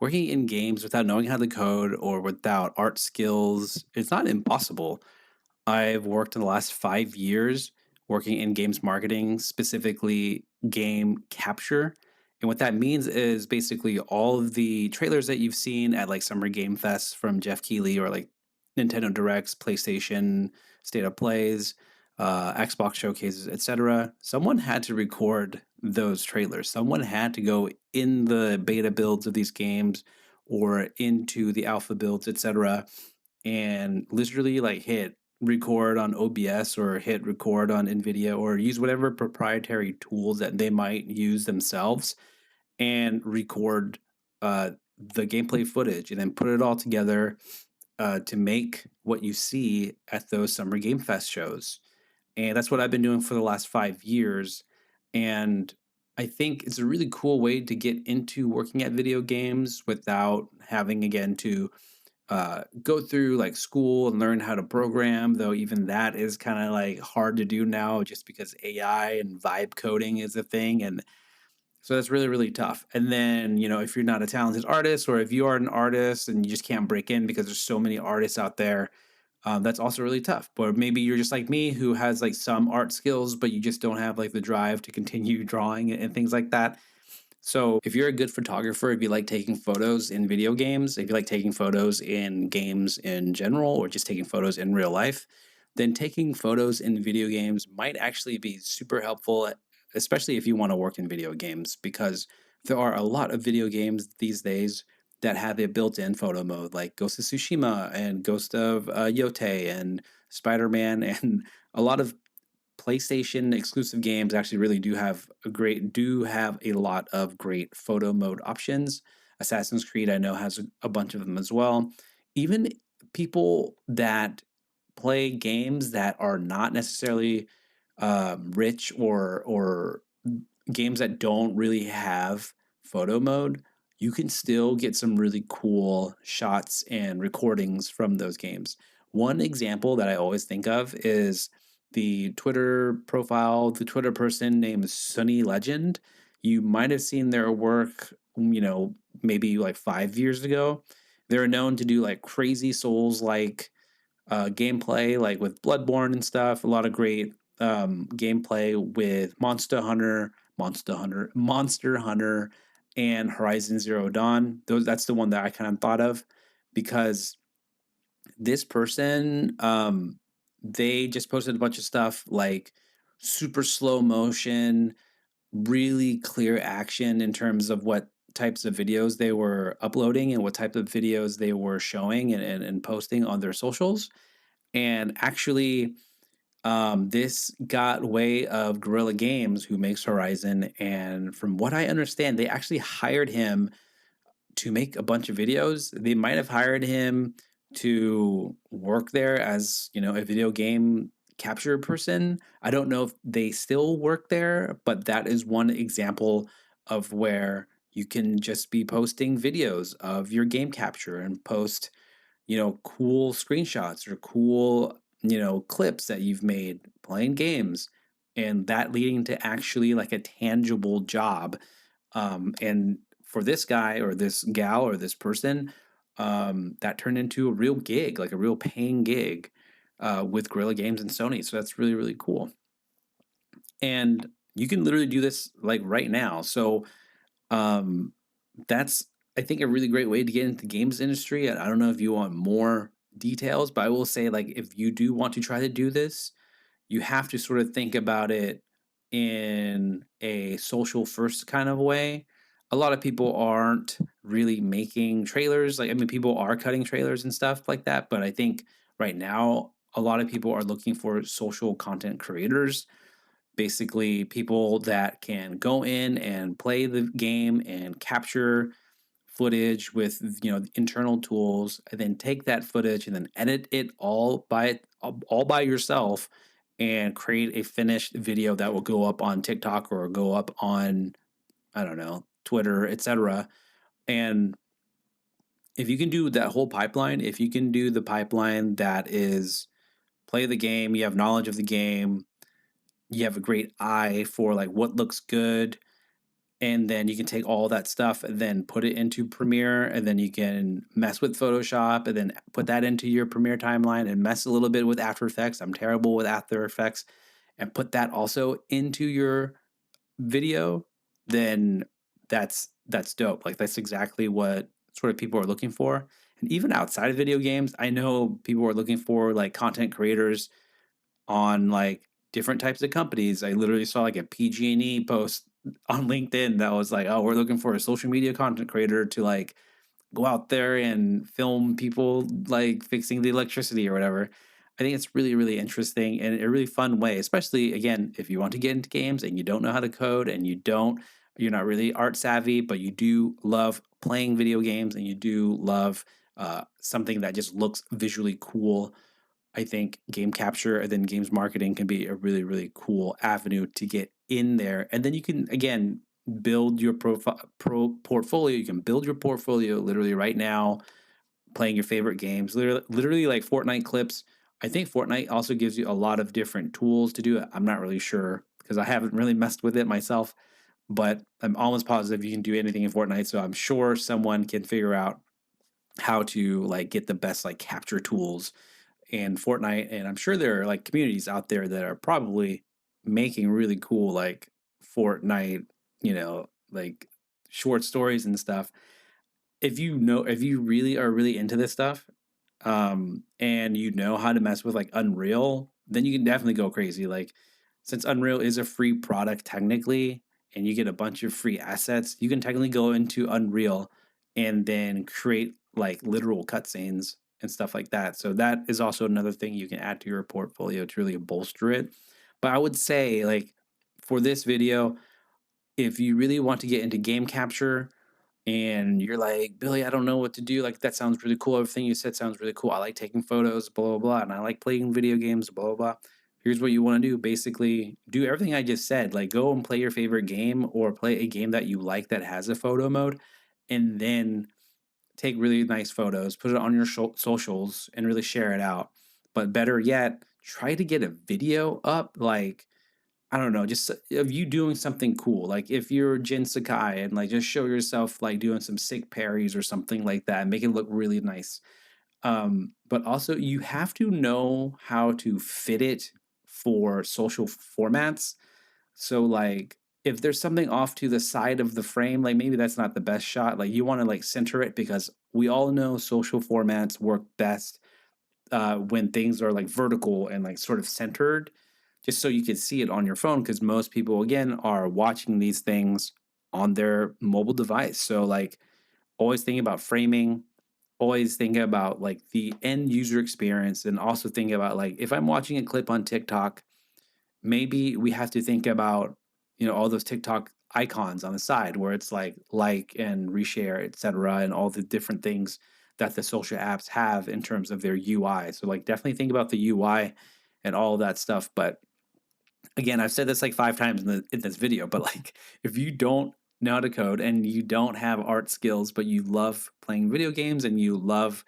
working in games without knowing how to code or without art skills, it's not impossible. I've worked in the last 5 years working in games marketing, specifically game capture. And what that means is basically all of the trailers that you've seen at like Summer Game Fest from Jeff Keighley or like Nintendo Directs, PlayStation State of Plays, Xbox showcases, etc. Someone had to record those trailers. Someone had to go in the beta builds of these games or into the alpha builds, etc., and literally like hit record on OBS or hit record on NVIDIA or use whatever proprietary tools that they might use themselves and record the gameplay footage and then put it all together to make what you see at those Summer Game Fest shows. And that's what I've been doing for the last 5 years. And I think it's a really cool way to get into working at video games without having, again, to go through like school and learn how to program, though even that is kind of like hard to do now just because AI and vibe coding is a thing. And so that's really, really tough. And then, if you're not a talented artist or if you are an artist and you just can't break in because there's so many artists out there, that's also really tough. But maybe you're just like me who has like some art skills, but you just don't have like the drive to continue drawing and things like that. So, if you're a good photographer, if you like taking photos in video games, if you like taking photos in games in general, or just taking photos in real life, then taking photos in video games might actually be super helpful, especially if you want to work in video games, because there are a lot of video games these days that have a built in photo mode, like Ghost of Tsushima and Ghost of Yote and Spider Man, and a lot of PlayStation exclusive games actually really do have a lot of great photo mode options. Assassin's Creed I know has a bunch of them as well. Even people that play games that are not necessarily rich or games that don't really have photo mode, you can still get some really cool shots and recordings from those games. One example that I always think of is the Twitter profile, the Twitter person named Sunny Legend. You might have seen their work, maybe like 5 years ago. They're known to do like crazy Souls like gameplay, like with Bloodborne and stuff. A lot of great gameplay with Monster Hunter, and Horizon Zero Dawn. That's the one that I kind of thought of because this person, they just posted a bunch of stuff like super slow motion, really clear action in terms of what types of videos they were uploading and what type of videos they were showing and posting on their socials. And actually, this got way of Guerrilla Games, who makes Horizon. And from what I understand, they actually hired him to make a bunch of videos. They might have hired him to work there as, a video game capture person. I don't know if they still work there, but that is one example of where you can just be posting videos of your game capture and post, cool screenshots or cool, clips that you've made playing games, and that leading to actually like a tangible job. And for this guy or this gal or this person, that turned into a real gig, like a real paying gig with Guerrilla Games and Sony. So that's really, really cool. And you can literally do this like right now. So um, that's, I think, a really great way to get into the games industry. I don't know if you want more details, but I will say, like, if you do want to try to do this, you have to sort of think about it in a social first kind of way. A lot of people aren't really making trailers. Like, I mean, people are cutting trailers and stuff like that, but I think right now a lot of people are looking for social content creators, basically people that can go in and play the game and capture footage with internal tools and then take that footage and then edit it all by yourself and create a finished video that will go up on TikTok or go up on, I don't know, Twitter, etc. And if you can do that whole pipeline, if you can do the pipeline that is play the game, you have knowledge of the game, you have a great eye for like what looks good, and then you can take all that stuff and then put it into Premiere, and then you can mess with Photoshop and then put that into your Premiere timeline and mess a little bit with After Effects. I'm terrible with After Effects, and put that also into your video, then that's dope. Like that's exactly what sort of people are looking for. And even outside of video games, I know people are looking for like content creators on like different types of companies. I literally saw like a PG&E post on LinkedIn that was like, "Oh, we're looking for a social media content creator to like go out there and film people like fixing the electricity or whatever." I think it's really, really interesting and a really fun way, especially again, if you want to get into games and you don't know how to code and you're not really art savvy, but you do love playing video games and you do love something that just looks visually cool. I think game capture and then games marketing can be a really, really cool avenue to get in there. And then you can, again, build your portfolio. You can build your portfolio literally right now, playing your favorite games, literally like Fortnite clips. I think Fortnite also gives you a lot of different tools to do it. I'm not really sure because I haven't really messed with it myself, but I'm almost positive you can do anything in Fortnite. So I'm sure someone can figure out how to like get the best like capture tools in Fortnite, and I'm sure there are like communities out there that are probably making really cool like Fortnite, like short stories and stuff. If you really are really into this stuff, and you know how to mess with like Unreal, then you can definitely go crazy. Like since Unreal is a free product technically, and you get a bunch of free assets, you can technically go into Unreal and then create like literal cutscenes and stuff like that. So that is also another thing you can add to your portfolio to really bolster it. But I would say like for this video, if you really want to get into game capture and you're like, Billy, I don't know what to do. Like, that sounds really cool. Everything you said sounds really cool. I like taking photos, blah, blah, blah. And I like playing video games, blah, blah, blah. Here's what you want to do. Basically, do everything I just said. Like, go and play your favorite game or play a game that you like that has a photo mode. And then take really nice photos, put it on your socials, and really share it out. But better yet, try to get a video up. Like, I don't know, just of you doing something cool. Like if you're Jin Sakai and like just show yourself like doing some sick parries or something like that and make it look really nice. But also you have to know how to fit it for social formats. So like if there's something off to the side of the frame, like maybe that's not the best shot. Like you want to like center it because we all know social formats work best when things are like vertical and like sort of centered, just so you can see it on your phone. Because most people, again, are watching these things on their mobile device. So, like, always thinking about framing, always thinking about like the end user experience, and also thinking about like if I'm watching a clip on TikTok, maybe we have to think about all those TikTok icons on the side where it's like and reshare, etc., and all the different things that the social apps have in terms of their UI. So like definitely think about the UI and all of that stuff. But again, I've said this like 5 times in this video, but like if you don't know how to code and you don't have art skills, but you love playing video games and you love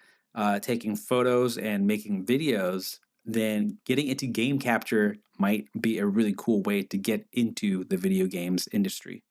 taking photos and making videos, then getting into game capture might be a really cool way to get into the video games industry.